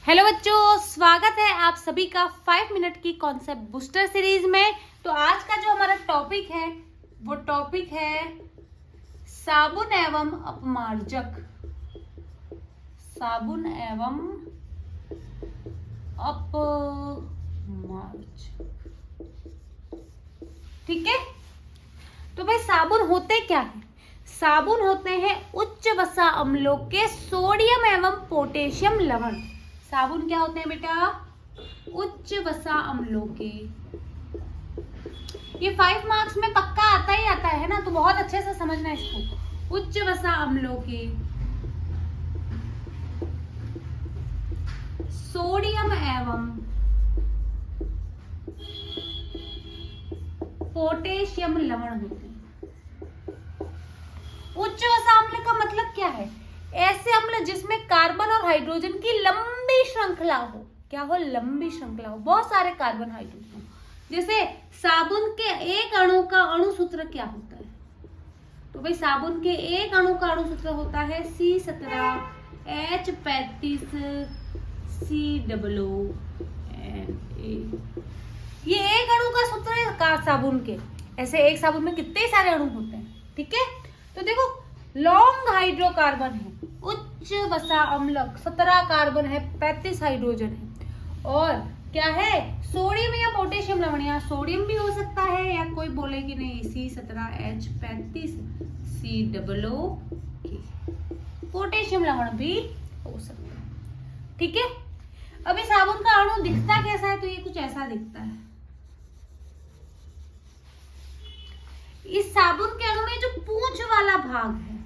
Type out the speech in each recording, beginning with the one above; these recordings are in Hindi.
हेलो बच्चों, स्वागत है आप सभी का 5 मिनट की कॉन्सेप्ट बूस्टर सीरीज में। तो आज का जो हमारा टॉपिक है वो टॉपिक है साबुन एवं अपमार्जक। साबुन एवं अपमार्जक, ठीक है। तो भाई साबुन होते क्या है? साबुन होते हैं उच्च वसा अम्लों के सोडियम एवं पोटेशियम लवण। साबुन क्या होते हैं बेटा? उच्च वसा अम्लों के। ये 5 मार्क्स में पक्का आता ही आता है ना, तो बहुत अच्छे से समझना इसको। उच्च वसा अम्लों के सोडियम एवं पोटेशियम लवण होते हैं। उच्च वसा अम्ल का मतलब क्या है? ऐसे अम्ल जिसमें कार्बन और हाइड्रोजन की लंबी श्रृंखला हो। क्या हो? लंबी श्रृंखला हो, बहुत सारे कार्बन हाइड्रोजन। जैसे साबुन के एक अणु का अणु सूत्र क्या होता है? तो भाई साबुन के एक अणु का अणु सूत्र होता है C17H35 COO Na। ये एक अणु का सूत्र है का साबुन के। ऐसे एक साबुन में कितने सारे अणु होते हैं, ठीक है। तो देखो, लॉन्ग हाइड्रोकार्बन है, उच्च वसा अम्ल 17 कार्बन है, 35 हाइड्रोजन है। और क्या है? सोडियम या पोटेशियम लवण। यहाँ सोडियम भी हो सकता है या कोई बोले कि नहीं C17H35 COO। पोटेशियम लवण भी हो सकता है, ठीक है। अभी साबुन का अणु दिखता कैसा है? तो ये कुछ ऐसा दिखता है। इस साबुन के अणु में जो पूंछ वाला भाग है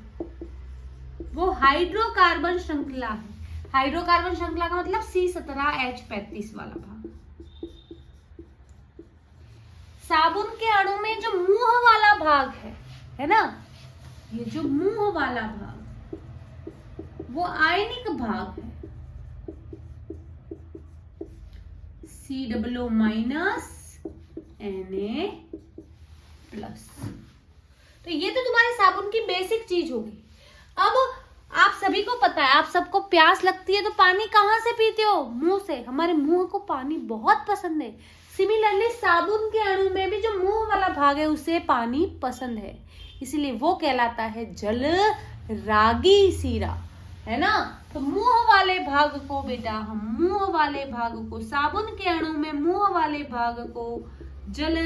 वो हाइड्रोकार्बन श्रृंखला है। हाइड्रोकार्बन श्रृंखला का मतलब C17H35 वाला भाग। साबुन के अणु में जो मुंह वाला भाग है ना, ये जो मुंह वाला भाग वो आयनिक भाग है, COO- Na+। तो ये तो तुम्हारे साबुन की बेसिक चीज होगी। अब आप सभी को पता है, आप सबको प्यास लगती है तो पानी कहाँ से पीते हो? मुंह से। हमारे मुंह को पानी बहुत पसंद है। सिमिलरली साबुन के अणु में भी जो मुंह वाला भाग है उसे पानी पसंद है, इसीलिए वो कहलाता है जल रागी सीरा, है ना। तो मुंह वाले भाग को बेटा, हम मुंह वाले भाग को, साबुन के अणु में मुंह वाले भाग को जल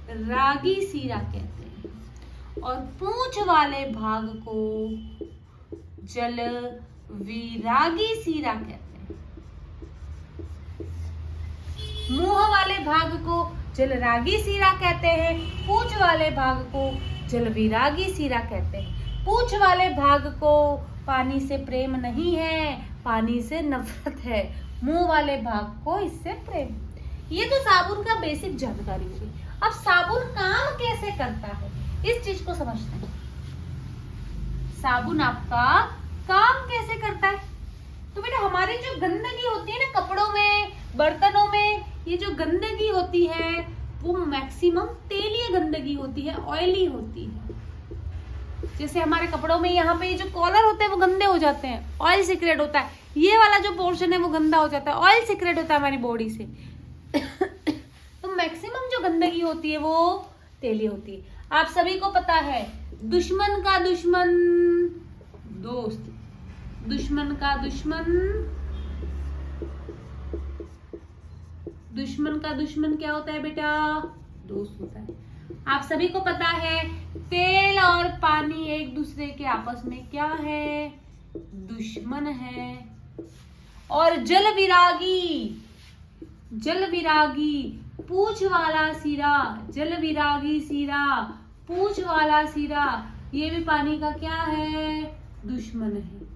रागी सीरा कहते हैं और पूंछ वाले भाग को जल विरागी सीरा कहते हैं। मुंह वाले भाग को जल रागी सीरा कहते हैं, पूंछ वाले भाग को जल विरागी सीरा कहते हैं। पूंछ वाले भाग को पानी से प्रेम नहीं है, पानी से नफरत है। मुंह वाले भाग को इससे प्रेम। ये तो साबुन का बेसिक जानकारी हुई। अब साबुन काम कैसे करता है, इस चीज को समझते हैं। साबुन आपका काम कैसे करता है? तो बेटा हमारी जो गंदगी होती है ना कपड़ों में, बर्तनों में, ये जो गंदगी होती है वो मैक्सिमम तेलीय गंदगी होती है, ऑयली होती है। जैसे हमारे कपड़ों में यहाँ पे ये जो कॉलर होते हैं वो गंदे हो जाते हैं, ऑयल सीक्रेट होता है। ये वाला जो पोर्शन है वो गंदा हो जाता है, ऑयल सीक्रेट होता है हमारी बॉडी से। तो मैक्सिमम जो गंदगी होती है वो तेलीय होती है। आप सभी को पता है, दुश्मन का दुश्मन दोस्त, दुश्मन का दुश्मन, दुश्मन का दुश्मन क्या होता है बेटा? दोस्त होता है। आप सभी को पता है तेल और पानी एक दूसरे के आपस में क्या है? दुश्मन है। और जल विरागी, जल विरागी पूंछ वाला सिरा, जल विरागी सिरा, पूंछ वाला सिरा, ये भी पानी का क्या है? दुश्मन है।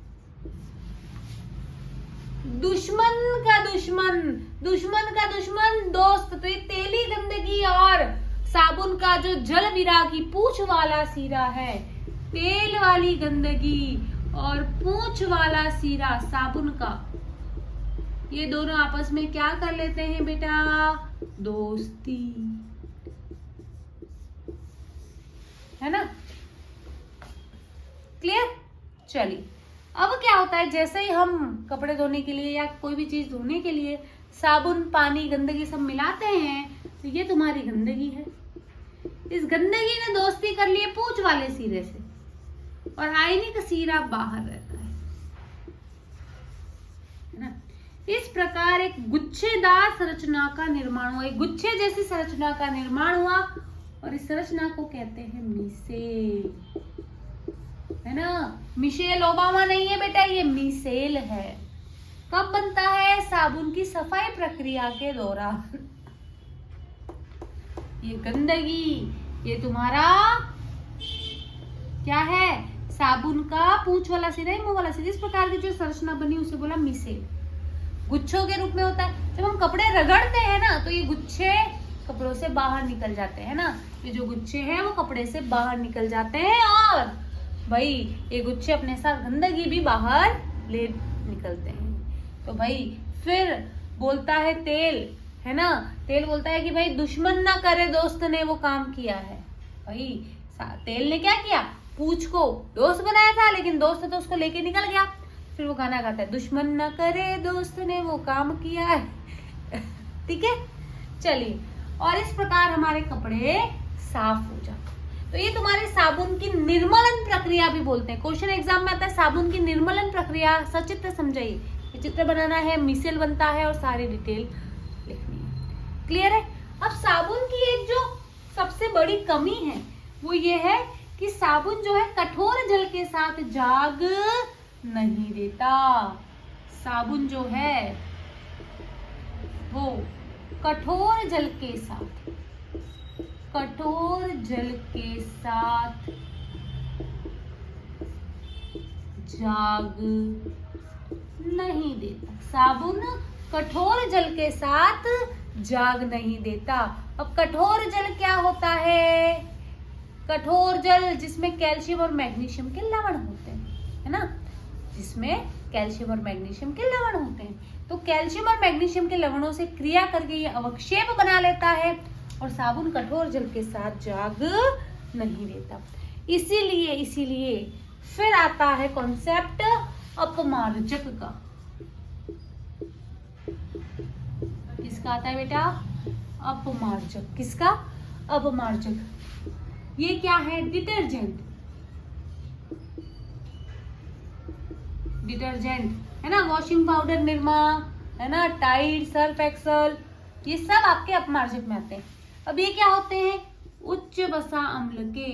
दुश्मन का दुश्मन, दुश्मन का दुश्मन दोस्त। तो ये तेली गंदगी और साबुन का जो जल विरागी पूंछ वाला सिरा है, तेल वाली गंदगी और पूंछ वाला सिरा साबुन का, ये दोनों आपस में क्या कर लेते हैं बेटा? दोस्ती, है ना। क्लियर? चलिए अब क्या होता है, जैसे ही हम कपड़े धोने के लिए या कोई भी चीज धोने के लिए साबुन, पानी, गंदगी सब मिलाते हैं, तो ये तुम्हारी गंदगी है। इस गंदगी ने दोस्ती कर ली है पूंछ वाले सिरे से, और आईने का सिरा बाहर रहता है ना। इस प्रकार एक गुच्छेदार संरचना का निर्माण हुआ, एक गुच्छे जैसी संरचना का निर्माण हुआ, और इस संरचना को कहते हैं मिसेल, है ना। मिशेल ओबामा नहीं है बेटा, ये मिसेल है। कब बनता है? साबुन की सफाई प्रक्रिया के दौरान। ये गंदगी, ये तुम्हारा क्या है? साबुन का पूंछ वाला सिरा, मुंह वाला सिरा, इस प्रकार की जो संरचना बनी उसे बोला मिसेल। गुच्छों के रूप में होता है। जब हम कपड़े रगड़ते हैं ना, तो ये गुच्छे कपड़ों से बाहर निकल जाते हैं ना। ये जो गुच्छे हैं वो कपड़े से बाहर निकल जाते हैं, और भाई ये गुच्छे अपने साथ गंदगी भी बाहर ले निकलते हैं। तो भाई फिर बोलता है तेल, है ना, तेल बोलता है कि भाई दुश्मन ना करे दोस्त ने वो काम किया है। भाई तेल ने क्या किया? पूंछ को दोस्त बनाया था, लेकिन दोस्त तो उसको लेके निकल गया। फिर वो गाना गाता है, दुश्मन ना करे दोस्त ने वो काम किया है। ठीक है, चलिए। और इस प्रकार हमारे कपड़े साफ हो जाते। तो ये तुम्हारे साबुन की निर्मलन प्रक्रिया भी बोलते हैं। क्वेश्चन एग्जाम में आता है साबुन की निर्मलन प्रक्रिया, सचित्र समझाइए। ये चित्र बनाना है, मिसेल बनता है, और सारी डिटेल लिखनी है। क्लियर है? अब साबुन की एक जो सबसे बड़ी कमी है वो ये है कि साबुन जो है कठोर जल के साथ जाग नहीं देता। साबुन जो है वो कठोर जल के साथ जाग नहीं देता। साबुन कठोर जल के साथ जाग नहीं देता। अब कठोर जल क्या होता है? कठोर जल जिसमें कैल्शियम और मैग्नीशियम के लवण होते हैं, है ना, जिसमें कैल्शियम और मैग्नीशियम के लवण होते हैं। तो कैल्शियम और मैग्नीशियम के लवणों से क्रिया करके ये अवक्षेप बना लेता है, और साबुन कठोर जल के साथ जाग नहीं देता। इसीलिए फिर आता है कॉन्सेप्ट अपमार्जक का। किसका आता है बेटा? अपमार्जक। किसका? अपमार्जक। ये क्या है? डिटर्जेंट है ना, वॉशिंग पाउडर निरमा, है ना, टाइड, सर्फ एक्सल, ये सब आपके अपमार्जक में आते हैं। अब ये क्या होते हैं? उच्च वसा अम्ल के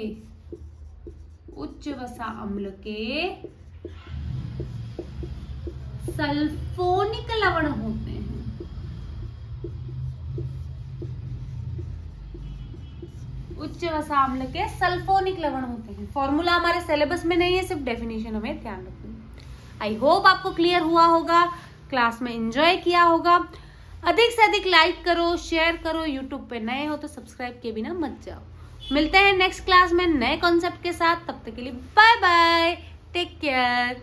सल्फोनिक लवण होते हैं। उच्च वसा अम्ल के सल्फोनिक लवण होते हैं। फॉर्मूला हमारे सिलेबस में नहीं है, सिर्फ डेफिनेशन हमें ध्यान रखनी है। आई होप आपको क्लियर हुआ होगा, क्लास में एंजॉय किया होगा। अधिक से अधिक लाइक करो, शेयर करो। यूट्यूब पे नए हो तो सब्सक्राइब किए बिना मत जाओ। मिलते हैं नेक्स्ट क्लास में नए कॉन्सेप्ट के साथ। तब तक के लिए बाय बाय, टेक केयर।